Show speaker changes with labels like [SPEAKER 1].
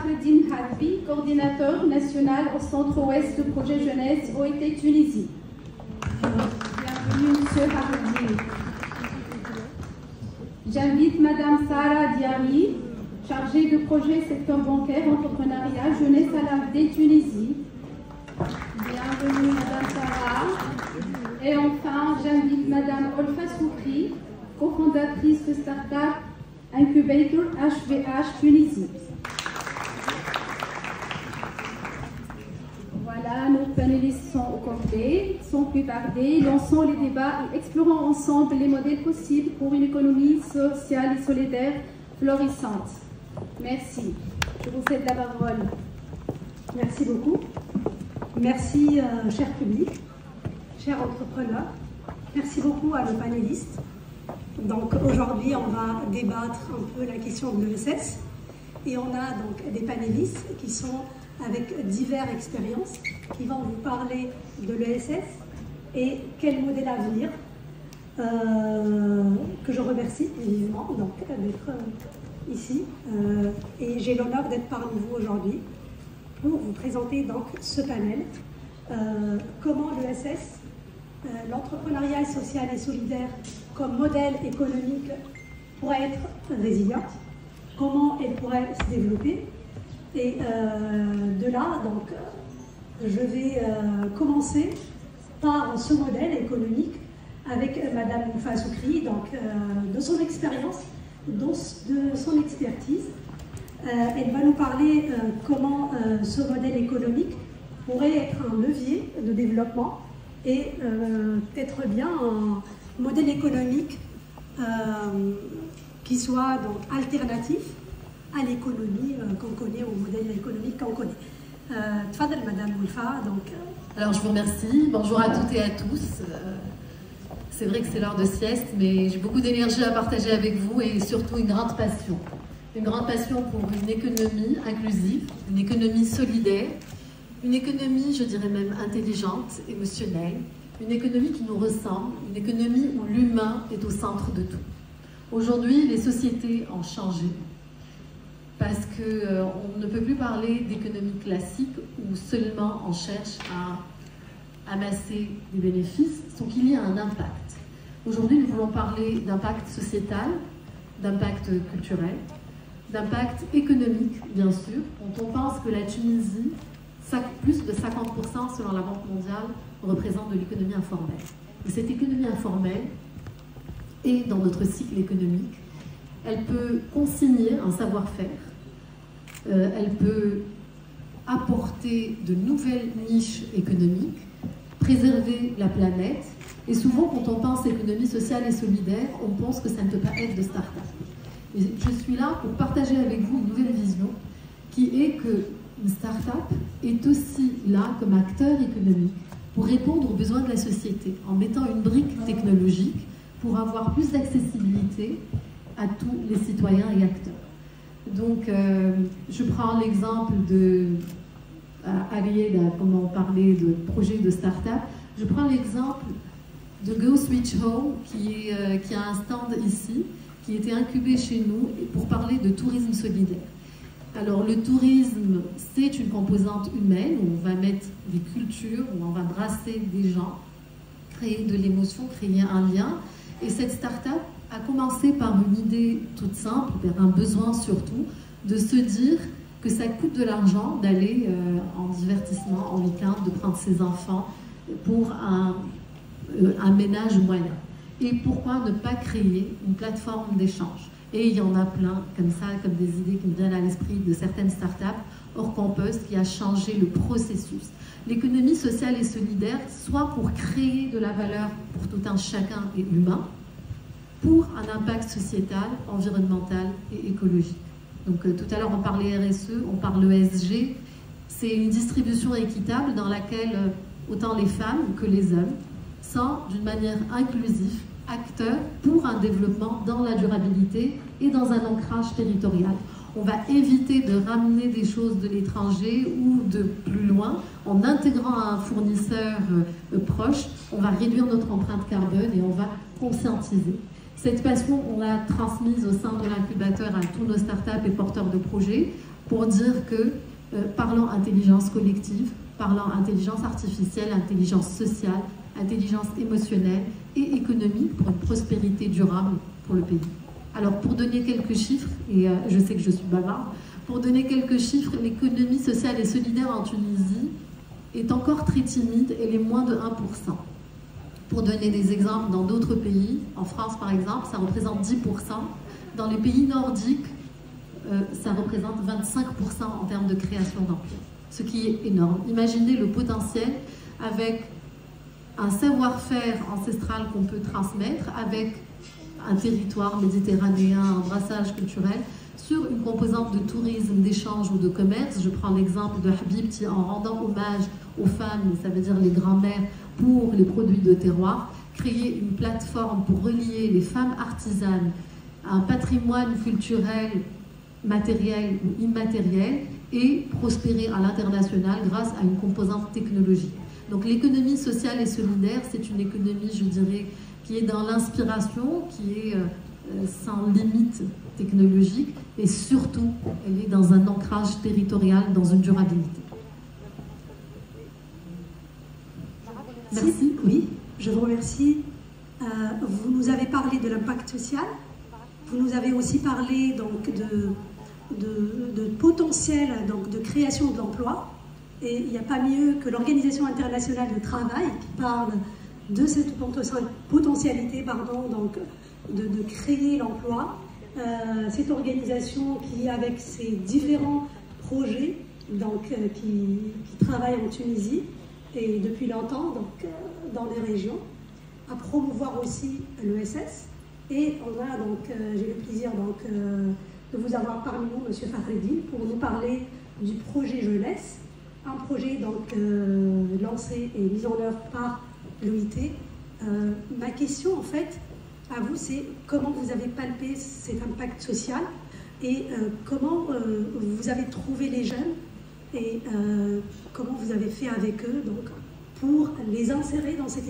[SPEAKER 1] Fahreddine Hadbi, coordinateur national au centre-ouest du projet jeunesse OIT Tunisie. Bienvenue, Monsieur Fahreddine. J'invite Madame Sarah Diari, chargée de projet secteur bancaire, entrepreneuriat, jeunesse à l'AFD Tunisie. Bienvenue Madame Sarah. Et enfin, j'invite Madame Olfa Soukri, cofondatrice de start-up Incubator HVH Tunisie. Voilà, nos panélistes sont au complet. Sans plus tarder, lançons les débats et explorons ensemble les modèles possibles pour une économie sociale et solidaire florissante. Merci. Je vous cède la parole.
[SPEAKER 2] Merci beaucoup. Merci, cher public, chers entrepreneurs. Merci beaucoup à nos panélistes. Donc aujourd'hui, on va débattre un peu la question de l'ESS. Et on a donc des panélistes qui sont avec diverses expériences, qui vont vous parler de l'ESS et quel modèle à venir, que je remercie vivement d'être ici. Et j'ai l'honneur d'être parmi vous aujourd'hui pour vous présenter donc ce panel. Comment l'ESS, l'entrepreneuriat social et solidaire comme modèle économique pourrait être résiliente, comment elle pourrait se développer. Et de là, donc, je vais commencer par ce modèle économique avec Madame Olfa Soukri, donc de son expérience, de son expertise. Elle va nous parler comment ce modèle économique pourrait être un levier de développement et être bien un modèle économique qui soit donc alternatif à l'économie qu'on connaît, au modèle économique qu'on connaît. Tfadel, Madame Olfa.
[SPEAKER 3] Alors je vous remercie. Bonjour à toutes et à tous. C'est vrai que c'est l'heure de sieste, mais j'ai beaucoup d'énergie à partager avec vous et surtout une grande passion. Une grande passion pour une économie inclusive, une économie solidaire, une économie, je dirais même, intelligente, émotionnelle, une économie qui nous ressemble, une économie où l'humain est au centre de tout. Aujourd'hui, les sociétés ont changé parce qu'on ne peut plus parler d'économie classique où seulement on cherche à amasser des bénéfices, sans qu'il y ait un impact. Aujourd'hui, nous voulons parler d'impact sociétal, d'impact culturel, d'impact économique, bien sûr, quand on pense que la Tunisie, plus de 50% selon la Banque mondiale, représente de l'économie informelle. Et cette économie informelle est dans notre cycle économique. Elle peut consigner un savoir-faire, elle peut apporter de nouvelles niches économiques, préserver la planète. Et souvent, quand on pense économie sociale et solidaire, on pense que ça ne peut pas être de start-up. Et je suis là pour partager avec vous une nouvelle vision qui est qu'une start-up est aussi là comme acteur économique pour répondre aux besoins de la société en mettant une brique technologique pour avoir plus d'accessibilité à tous les citoyens et acteurs. Donc, je prends l'exemple de Ariel, comment on parlait de projet de start-up. Je prends l'exemple de Go Switch Home qui a un stand ici, qui était incubé chez nous pour parler de tourisme solidaire. Alors le tourisme, c'est une composante humaine où on va mettre des cultures, où on va brasser des gens, créer de l'émotion, créer un lien. Et cette start-up a commencé par une idée toute simple, vers un besoin surtout, de se dire que ça coûte de l'argent d'aller en divertissement, en week-end, de prendre ses enfants pour un ménage moyen. Et pourquoi ne pas créer une plateforme d'échange? Et il y en a plein comme ça, comme des idées qui me viennent à l'esprit de certaines startups, Orcampus, qui a changé le processus. L'économie sociale et solidaire, soit pour créer de la valeur pour tout un chacun et humain, pour un impact sociétal, environnemental et écologique. Donc tout à l'heure on parlait RSE, on parle ESG, c'est une distribution équitable dans laquelle autant les femmes que les hommes sont d'une manière inclusive acteurs pour un développement dans la durabilité et dans un ancrage territorial. On va éviter de ramener des choses de l'étranger ou de plus loin. En intégrant un fournisseur proche, on va réduire notre empreinte carbone et on va conscientiser. Cette passion, on l'a transmise au sein de l'incubateur à tous nos startups et porteurs de projets. pour dire que parlant intelligence collective, parlant intelligence artificielle, intelligence sociale, intelligence émotionnelle et économique pour une prospérité durable pour le pays. Alors pour donner quelques chiffres, et je sais que je suis bavarde, pour donner quelques chiffres, l'économie sociale et solidaire en Tunisie est encore très timide, elle est moins de 1%. Pour donner des exemples, dans d'autres pays, en France par exemple, ça représente 10%. Dans les pays nordiques, ça représente 25% en termes de création d'emplois, ce qui est énorme. Imaginez le potentiel avec un savoir-faire ancestral qu'on peut transmettre, avec un territoire méditerranéen, un brassage culturel, sur une composante de tourisme, d'échange ou de commerce. Je prends l'exemple de Habibti en rendant hommage aux femmes, ça veut dire les grands-mères, pour les produits de terroir, créer une plateforme pour relier les femmes artisanes à un patrimoine culturel, matériel ou immatériel, et prospérer à l'international grâce à une composante technologique. Donc l'économie sociale et solidaire, c'est une économie, je dirais, qui est dans l'inspiration, qui est sans limite technologique, et surtout, elle est dans un ancrage territorial, dans une durabilité.
[SPEAKER 2] Merci. Oui, je vous remercie. Vous nous avez parlé de l'impact social. Vous nous avez aussi parlé donc, de potentiel donc, de création de l'emploi. Et il n'y a pas mieux que l'Organisation internationale du travail qui parle de cette potentialité donc, de créer l'emploi. Cette organisation qui, avec ses différents projets donc, qui travaille en Tunisie et depuis longtemps donc, dans les régions, à promouvoir aussi l'ESS. Et on a donc, j'ai le plaisir donc, de vous avoir parmi nous, M. Fakhreddine, pour nous parler du projet Jeunesse, un projet donc, lancé et mis en œuvre par l'OIT. Ma question, en fait, à vous, c'est comment vous avez palpé cet impact social et comment vous avez trouvé les jeunes et comment vous avez fait avec eux donc, pour les insérer dans cette